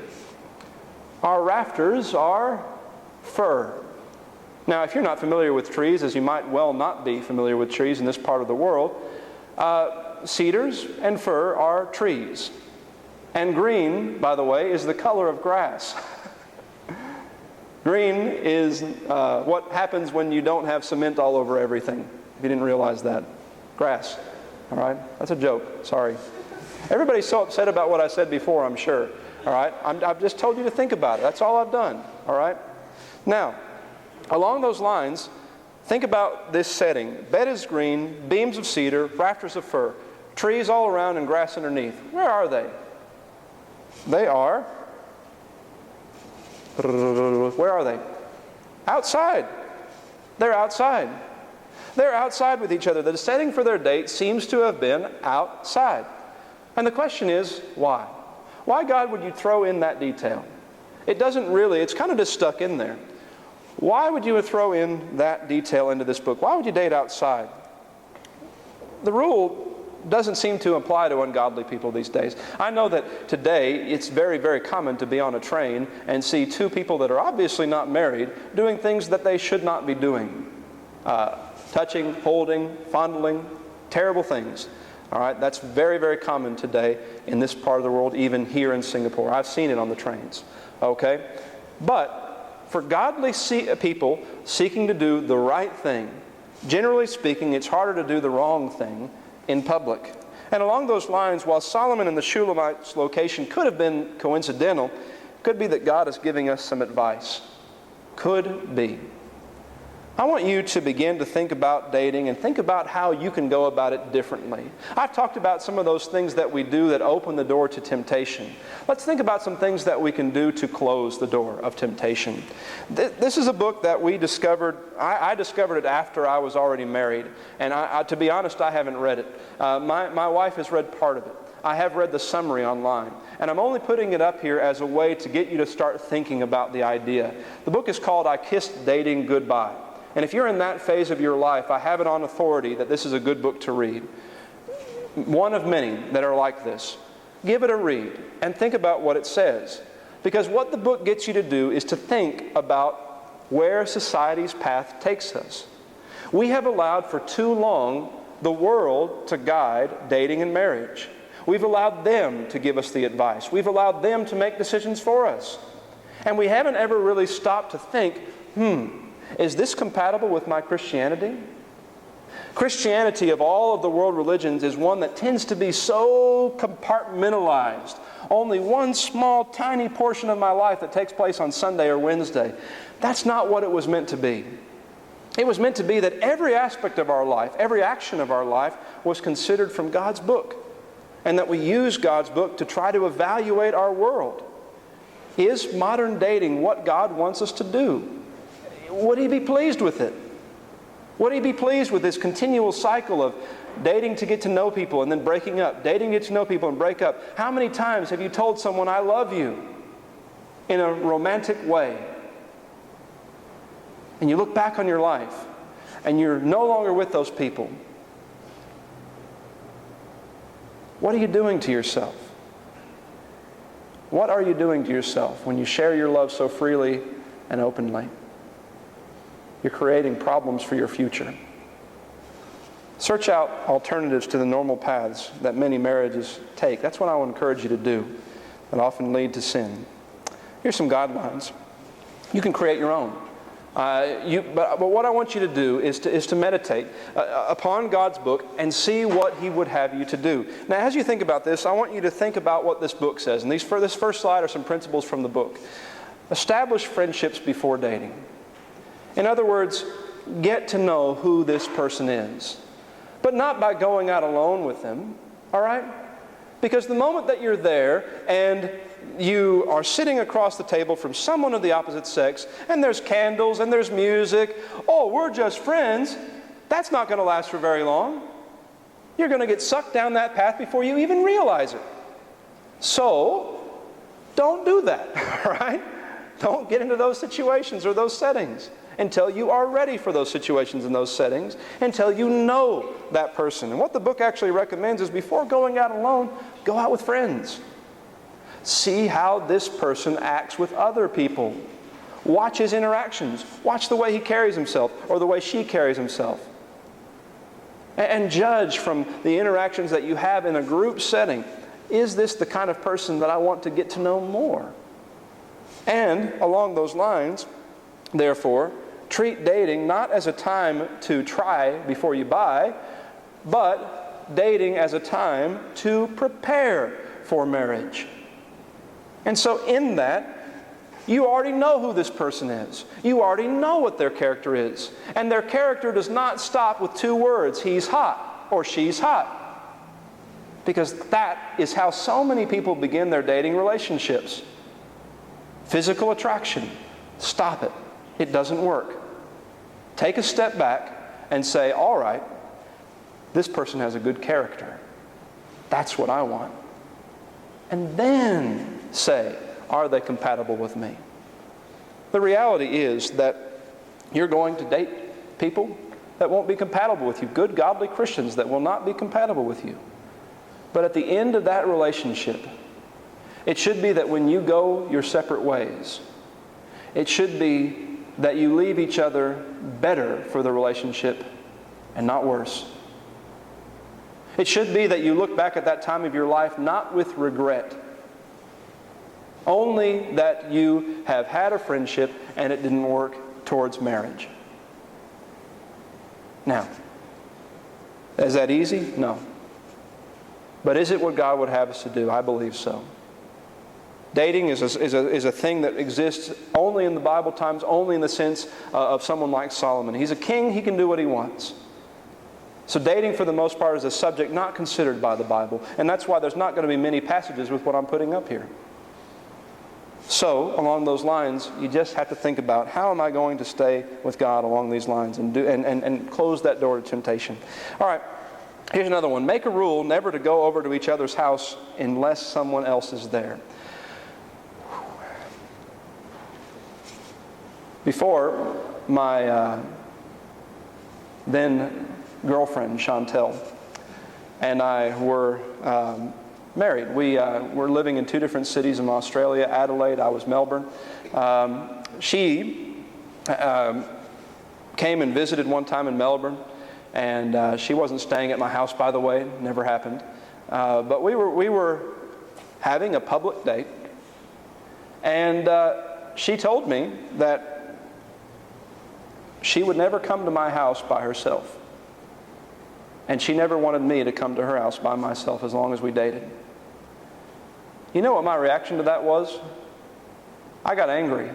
Our rafters are fir. Now, if you're not familiar with trees, as you might well not be familiar with trees in this part of the world, cedars and fir are trees. And green, by the way, is the color of grass. Green is what happens when you don't have cement all over everything. If you didn't realize that. Grass. All right? That's a joke. Sorry. Everybody's so upset about what I said before, I'm sure. All right? I've just told you to think about it. That's all I've done. All right? Now, along those lines, think about this setting. Bed is green, beams of cedar, rafters of fir, trees all around and grass underneath. Where are they? They are... Where are they? Outside. They're outside. They're outside with each other. The setting for their date seems to have been outside. And the question is, why? Why, God, would you throw in that detail? It doesn't really, it's kind of just stuck in there. Why would you throw in that detail into this book? Why would you date outside? The rule doesn't seem to apply to ungodly people these days. I know that today it's very, very common to be on a train and see two people that are obviously not married doing things that they should not be doing. Touching, holding, fondling, terrible things. All right, that's very, very common today in this part of the world, even here in Singapore. I've seen it on the trains. Okay? But for godly people seeking to do the right thing, generally speaking, it's harder to do the wrong thing in public. And along those lines, while Solomon and the Shulamites' location could have been coincidental, it could be that God is giving us some advice. Could be. I want you to begin to think about dating and think about how you can go about it differently. I've talked about some of those things that we do that open the door to temptation. Let's think about some things that we can do to close the door of temptation. This is a book that we discovered. I discovered it after I was already married. And to be honest, I haven't read it. My wife has read part of it. I have read the summary online. And I'm only putting it up here as a way to get you to start thinking about the idea. The book is called I Kissed Dating Goodbye. And if you're in that phase of your life, I have it on authority that this is a good book to read. One of many that are like this. Give it a read and think about what it says. Because what the book gets you to do is to think about where society's path takes us. We have allowed for too long the world to guide dating and marriage. We've allowed them to give us the advice. We've allowed them to make decisions for us. And we haven't ever really stopped to think, is this compatible with my Christianity? Christianity, of all of the world religions, is one that tends to be so compartmentalized. Only one small, tiny portion of my life that takes place on Sunday or Wednesday. That's not what it was meant to be. It was meant to be that every aspect of our life, every action of our life, was considered from God's book. And that we use God's book to try to evaluate our world. Is modern dating what God wants us to do? Would He be pleased with it? Would He be pleased with this continual cycle of dating to get to know people and then breaking up, dating to get to know people and break up? How many times have you told someone, I love you, in a romantic way? And you look back on your life and you're no longer with those people. What are you doing to yourself? What are you doing to yourself when you share your love so freely and openly? You're creating problems for your future. Search out alternatives to the normal paths that many marriages take. That's what I would encourage you to do, that often lead to sin. Here's some guidelines. You can create your own. But what I want you to do is to meditate upon God's book and see what He would have you to do. Now, as you think about this, I want you to think about what this book says. And this first slide are some principles from the book. Establish friendships before dating. In other words, get to know who this person is. But not by going out alone with them, all right? Because the moment that you're there and you are sitting across the table from someone of the opposite sex, and there's candles and there's music, oh, we're just friends, that's not going to last for very long. You're going to get sucked down that path before you even realize it. So, don't do that, all right? Don't get into those situations or those settings until you are ready for those situations and those settings, until you know that person. And what the book actually recommends is before going out alone, go out with friends. See how this person acts with other people. Watch his interactions. Watch the way he carries himself or the way she carries himself. And judge from the interactions that you have in a group setting. Is this the kind of person that I want to get to know more? And along those lines, therefore, treat dating not as a time to try before you buy, but dating as a time to prepare for marriage. And so in that, you already know who this person is. You already know what their character is. And their character does not stop with two words, he's hot or she's hot. Because that is how so many people begin their dating relationships. Physical attraction. Stop it. It doesn't work. Take a step back and say, all right, this person has a good character. That's what I want. And then say, are they compatible with me? The reality is that you're going to date people that won't be compatible with you, good, godly Christians that will not be compatible with you. But at the end of that relationship, it should be that when you go your separate ways, it should be that you leave each other better for the relationship and not worse. It should be that you look back at that time of your life not with regret, only that you have had a friendship and it didn't work towards marriage. Now, is that easy? No. But is it what God would have us to do? I believe so. Dating is a thing that exists only in the Bible times, only in the sense of someone like Solomon. He's a king, he can do what he wants. So dating for the most part is a subject not considered by the Bible. And that's why there's not going to be many passages with what I'm putting up here. So, along those lines, you just have to think about, how am I going to stay with God along these lines and close that door to temptation? All right, here's another one. Make a rule never to go over to each other's house unless someone else is there. Before, my then girlfriend, Chantel, and I were married. We were living in two different cities in Australia, Adelaide, I was Melbourne. She came and visited one time in Melbourne, and she wasn't staying at my house, by the way, never happened. But we were having a public date, and she told me that she would never come to my house by herself. And she never wanted me to come to her house by myself as long as we dated. You know what my reaction to that was? I got angry.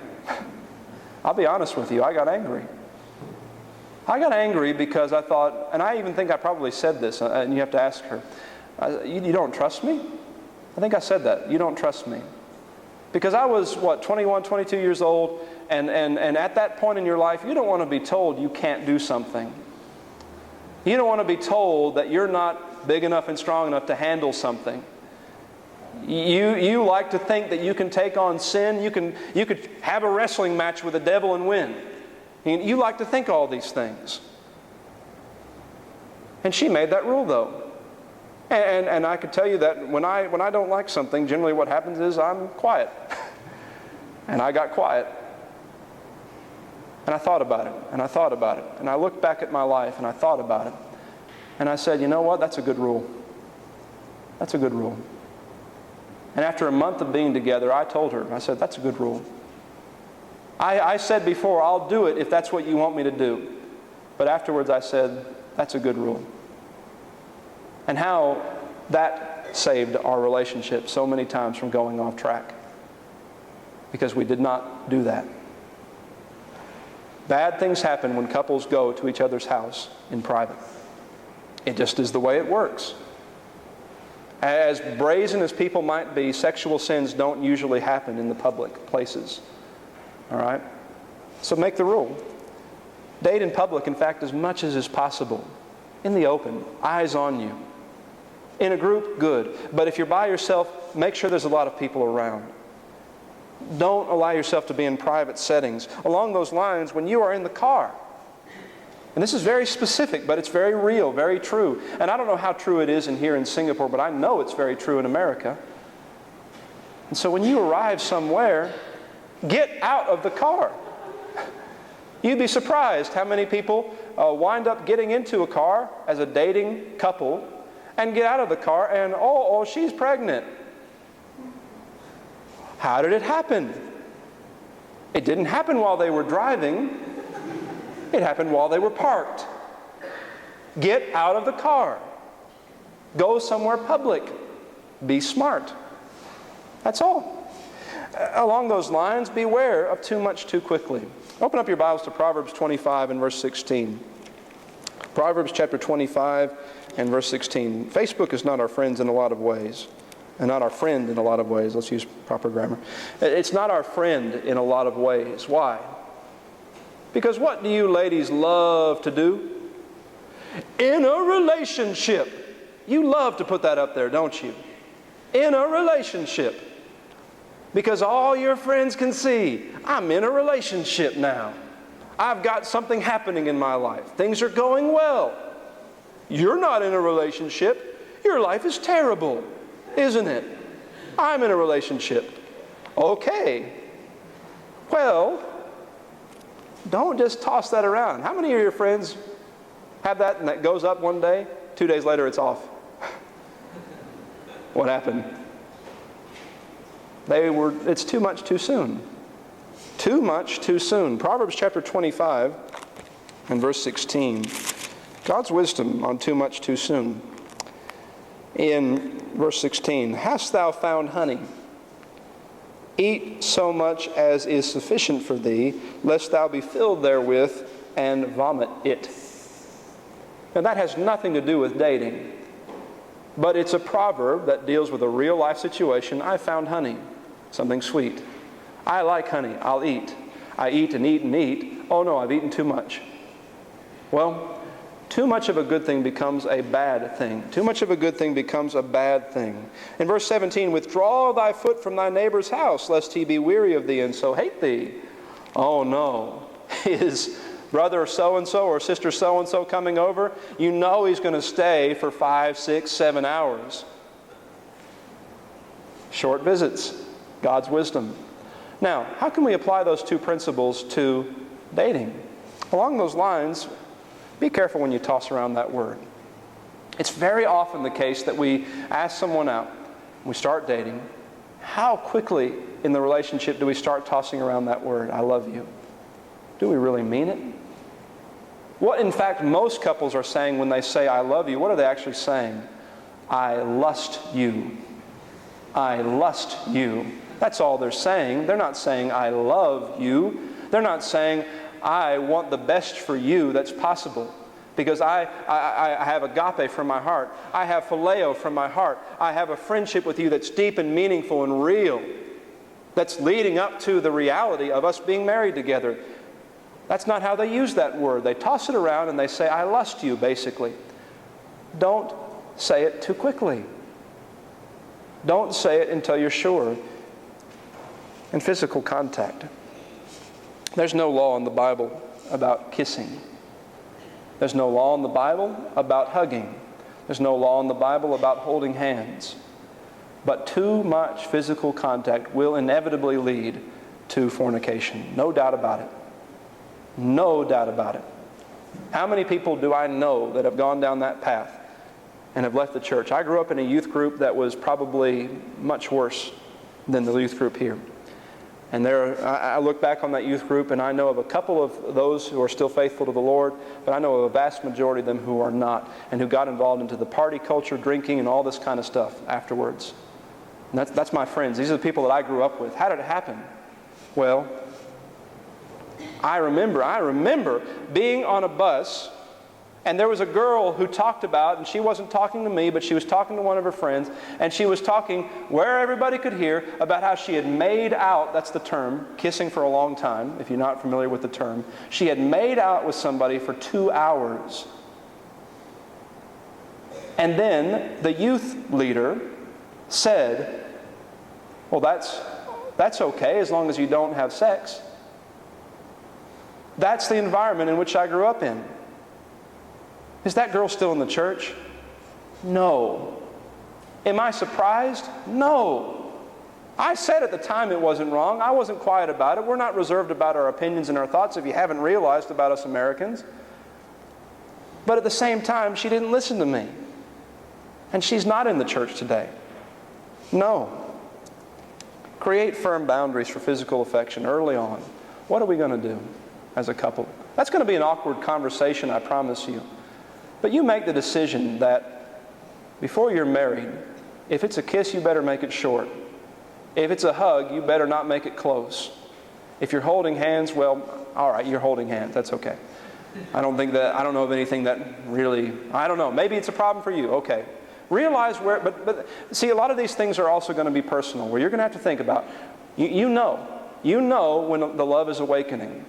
I'll be honest with you, I got angry. I got angry because I thought, and I even think I probably said this, and you have to ask her, you don't trust me? I think I said that. You don't trust me. Because I was, 21, 22 years old, and at that point in your life, you don't want to be told you can't do something. You don't want to be told that you're not big enough and strong enough to handle something. You like to think that you can take on sin. You could have a wrestling match with the devil and win. You like to think all these things. And she made that rule, though. And I could tell you that when I don't like something, generally what happens is I'm quiet. And I got quiet. And I thought about it, and I thought about it. And I looked back at my life, and I thought about it. And I said, you know what? That's a good rule. That's a good rule. And after a month of being together, I told her, I said, that's a good rule. I said before, I'll do it if that's what you want me to do. But afterwards I said, that's a good rule. And how that saved our relationship so many times from going off track. Because we did not do that. Bad things happen when couples go to each other's house in private. It just is the way it works. As brazen as people might be, sexual sins don't usually happen in the public places. All right? So make the rule. Date in public, in fact, as much as is possible. In the open, eyes on you. In a group, good. But if you're by yourself, make sure there's a lot of people around. Don't allow yourself to be in private settings. Along those lines, when you are in the car, and this is very specific, but it's very real, very true. And I don't know how true it is here in Singapore, but I know it's very true in America. And so when you arrive somewhere, get out of the car. You'd be surprised how many people wind up getting into a car as a dating couple and get out of the car and, oh, she's pregnant. How did it happen? It didn't happen while they were driving. It happened while they were parked. Get out of the car. Go somewhere public. Be smart. That's all. Along those lines, beware of too much too quickly. Open up your Bibles to Proverbs 25 and verse 16. Proverbs chapter 25 and verse 16. Facebook is not our friends in a lot of ways. And not our friend in a lot of ways. Let's use proper grammar. It's not our friend in a lot of ways. Why? Because what do you ladies love to do? In a relationship. You love to put that up there, don't you? In a relationship. Because all your friends can see, I'm in a relationship now. I've got something happening in my life. Things are going well. You're not in a relationship. Your life is terrible, isn't it? I'm in a relationship. Okay. Well, don't just toss that around. How many of your friends have that and that goes up one day, 2 days later it's off? What happened? It's too much too soon. Too much too soon. Proverbs chapter 25 and verse 16. God's wisdom on too much too soon. In verse 16, hast thou found honey? Eat so much as is sufficient for thee, lest thou be filled therewith and vomit it. Now that has nothing to do with dating, but it's a proverb that deals with a real life situation. I found honey, something sweet. I like honey, I'll eat. I eat and eat and eat. Oh no, I've eaten too much. Well, too much of a good thing becomes a bad thing. Too much of a good thing becomes a bad thing. In verse 17, withdraw thy foot from thy neighbor's house, lest he be weary of thee and so hate thee. Oh no. Is brother so-and-so or sister so-and-so coming over? You know he's going to stay for 5, 6, 7 hours. Short visits. God's wisdom. Now, how can we apply those two principles to dating? Along those lines, be careful when you toss around that word. It's very often the case that we ask someone out, we start dating. How quickly in the relationship do we start tossing around that word, I love you? Do we really mean it? What, in fact, most couples are saying when they say, I love you, what are they actually saying? I lust you. I lust you. That's all they're saying. They're not saying, I love you. They're not saying, I want the best for you that's possible. Because I have agape from my heart. I have phileo from my heart. I have a friendship with you that's deep and meaningful and real. That's leading up to the reality of us being married together. That's not how they use that word. They toss it around and they say, I lust you, basically. Don't say it too quickly. Don't say it until you're sure. And physical contact. There's no law in the Bible about kissing. There's no law in the Bible about hugging. There's no law in the Bible about holding hands. But too much physical contact will inevitably lead to fornication. No doubt about it. No doubt about it. How many people do I know that have gone down that path and have left the church? I grew up in a youth group that was probably much worse than the youth group here. And I look back on that youth group and I know of a couple of those who are still faithful to the Lord, but I know of a vast majority of them who are not, and who got involved into the party culture, drinking, and all this kind of stuff afterwards. And that's my friends. These are the people that I grew up with. How did it happen? Well, I remember being on a bus, and there was a girl who talked about, and she wasn't talking to me, but she was talking to one of her friends, and she was talking where everybody could hear about how she had made out, that's the term, kissing for a long time, if you're not familiar with the term. She had made out with somebody for 2 hours. And then the youth leader said, well, that's okay as long as you don't have sex. That's the environment in which I grew up in. Is that girl still in the church? No. Am I surprised? No. I said at the time it wasn't wrong. I wasn't quiet about it. We're not reserved about our opinions and our thoughts, if you haven't realized, about us Americans. But at the same time, she didn't listen to me. And she's not in the church today. No. Create firm boundaries for physical affection early on. What are we going to do as a couple? That's going to be an awkward conversation, I promise you. But you make the decision that before you're married, if it's a kiss, you better make it short. If it's a hug, you better not make it close. If you're holding hands, well, all right, you're holding hands. That's okay. I don't know of anything that really, I don't know. Maybe it's a problem for you. Okay. Realize where, but see, a lot of these things are also going to be personal, where you're going to have to think about, you know when the love is awakening.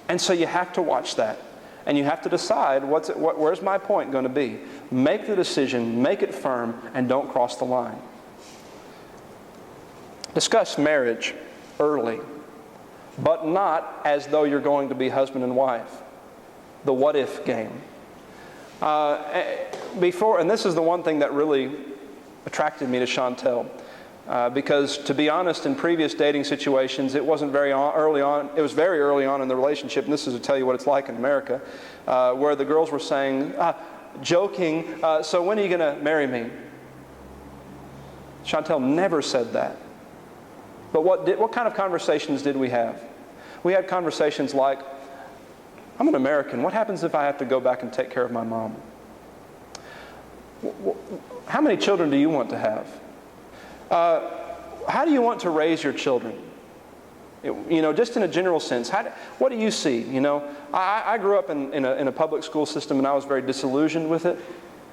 And so you have to watch that. And you have to decide, where's my point going to be? Make the decision, make it firm, and don't cross the line. Discuss marriage early, but not as though you're going to be husband and wife. The what-if game. And this is the one thing that really attracted me to Chantel. Because to be honest, in previous dating situations, it wasn't very early on. It was very early on in the relationship, and this is to tell you what it's like in America, where the girls were saying, joking, so when are you going to marry me? Chantel never said that. But what kind of conversations did we have? We had conversations like, I'm an American. What happens if I have to go back and take care of my mom? How many children do you want to have? How do you want to raise your children? Just in a general sense, what do you see? I grew up in a public school system, and I was very disillusioned with it,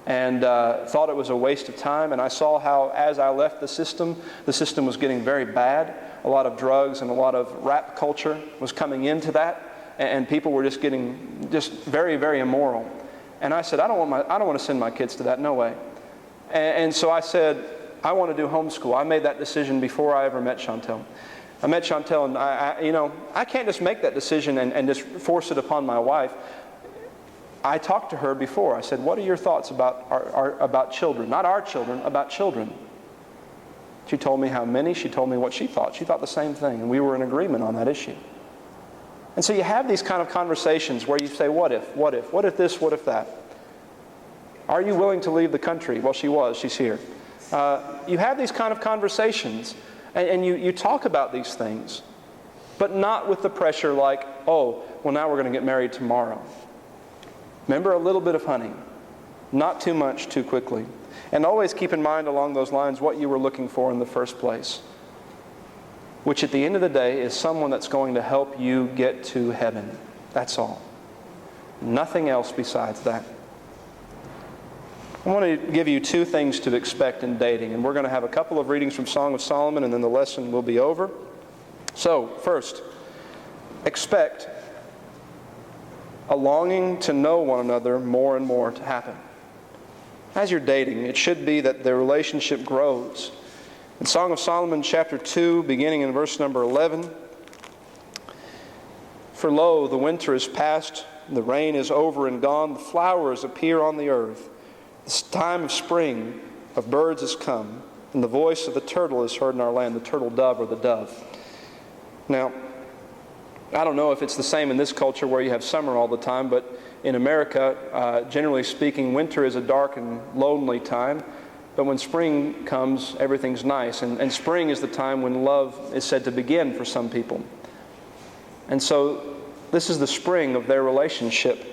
and thought it was a waste of time. And I saw how, as I left the system was getting very bad. A lot of drugs and a lot of rap culture was coming into that, and people were just getting very, very immoral. And I said, I don't want to send my kids to that. No way. And so I said, I want to do homeschool. I made that decision before I ever met Chantel. I met Chantel, and I can't just make that decision and just force it upon my wife. I talked to her before. I said, what are your thoughts about children? Not our children, about children. She told me how many. She told me what she thought. She thought the same thing, and we were in agreement on that issue. And so you have these kind of conversations where you say, what if this, what if that? Are you willing to leave the country? Well, she's here. You have these kind of conversations, and you talk about these things, but not with the pressure like, oh, well, now we're going to get married tomorrow. Remember, a little bit of honey. Not too much too quickly. And always keep in mind along those lines what you were looking for in the first place, which at the end of the day is someone that's going to help you get to heaven. That's all. Nothing else besides that. I want to give you two things to expect in dating, and we're going to have a couple of readings from Song of Solomon, and then the lesson will be over. So, first, expect a longing to know one another more and more to happen. As you're dating, it should be that the relationship grows. In Song of Solomon chapter 2, beginning in verse number 11, "For lo, the winter is past, the rain is over and gone, the flowers appear on the earth. The time of spring of birds is come, and the voice of the turtle is heard in our land," the turtle dove or the dove. Now, I don't know if it's the same in this culture where you have summer all the time, but in America, generally speaking, winter is a dark and lonely time. But when spring comes, everything's nice. And spring is the time when love is said to begin for some people. And so this is the spring of their relationship.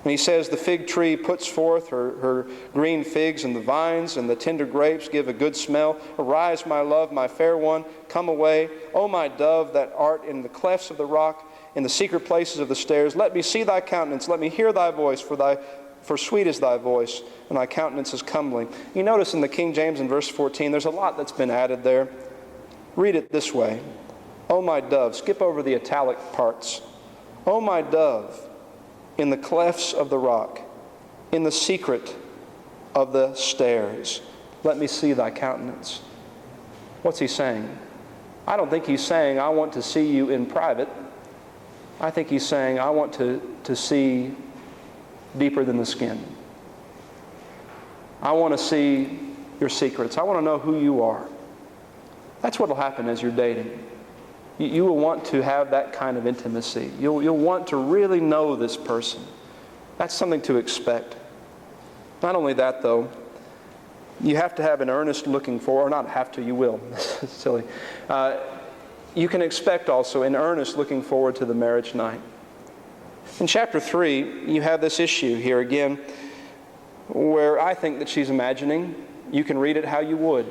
And he says, "The fig tree puts forth her green figs, and the vines and the tender grapes give a good smell. Arise, my love, my fair one, come away. O my dove, that art in the clefts of the rock, in the secret places of the stairs. Let me see thy countenance, let me hear thy voice, for sweet is thy voice, and thy countenance is comely." You notice in the King James in verse 14, there's a lot that's been added there. Read it this way. "O my dove," skip over the italic parts. "O my dove, in the clefts of the rock, in the secret of the stairs, let me see thy countenance." What's he saying? I don't think he's saying, "I want to see you in private." I think he's saying, "I want to see deeper than the skin. I want to see your secrets. I want to know who you are." That's what will happen as you're dating. You will want to have that kind of intimacy. You'll want to really know this person. That's something to expect. Not only that, though, you have to have an earnest looking for, or not have to, you will. Silly. You can expect also an earnest looking forward to the marriage night. In chapter 3, you have this issue here again, where I think that she's imagining. You can read it how you would.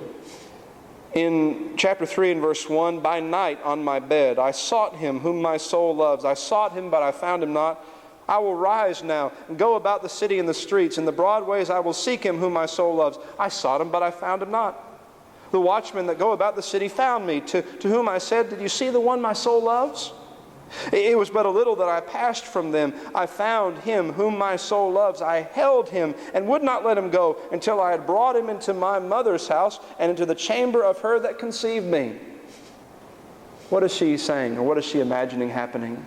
In chapter 3 and verse 1, "By night on my bed I sought him whom my soul loves. I sought him, but I found him not. I will rise now and go about the city and the streets. In the broad ways I will seek him whom my soul loves. I sought him, but I found him not. The watchmen that go about the city found me, to whom I said, Did you see the one my soul loves? It was but a little that I passed from them. I found him whom my soul loves. I held him and would not let him go until I had brought him into my mother's house and into the chamber of her that conceived me." What is she saying, or what is she imagining happening?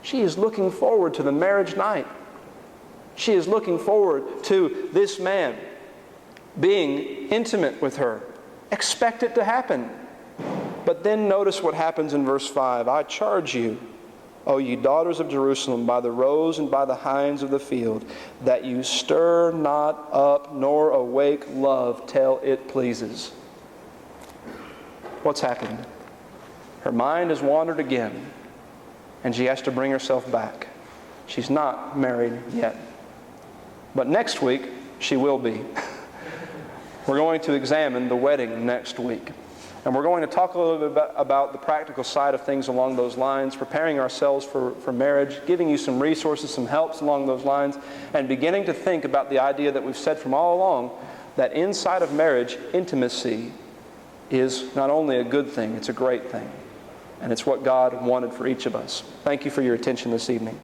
She is looking forward to the marriage night. She is looking forward to this man being intimate with her. Expect it to happen. But then notice what happens in verse 5. "I charge you, O ye daughters of Jerusalem, by the roes and by the hinds of the field, that you stir not up nor awake love till it pleases." What's happened? Her mind has wandered again, and she has to bring herself back. She's not married yet. But next week, she will be. We're going to examine the wedding next week. And we're going to talk a little bit about the practical side of things along those lines, preparing ourselves for marriage, giving you some resources, some helps along those lines, and beginning to think about the idea that we've said from all along, that inside of marriage, intimacy is not only a good thing, it's a great thing. And it's what God wanted for each of us. Thank you for your attention this evening.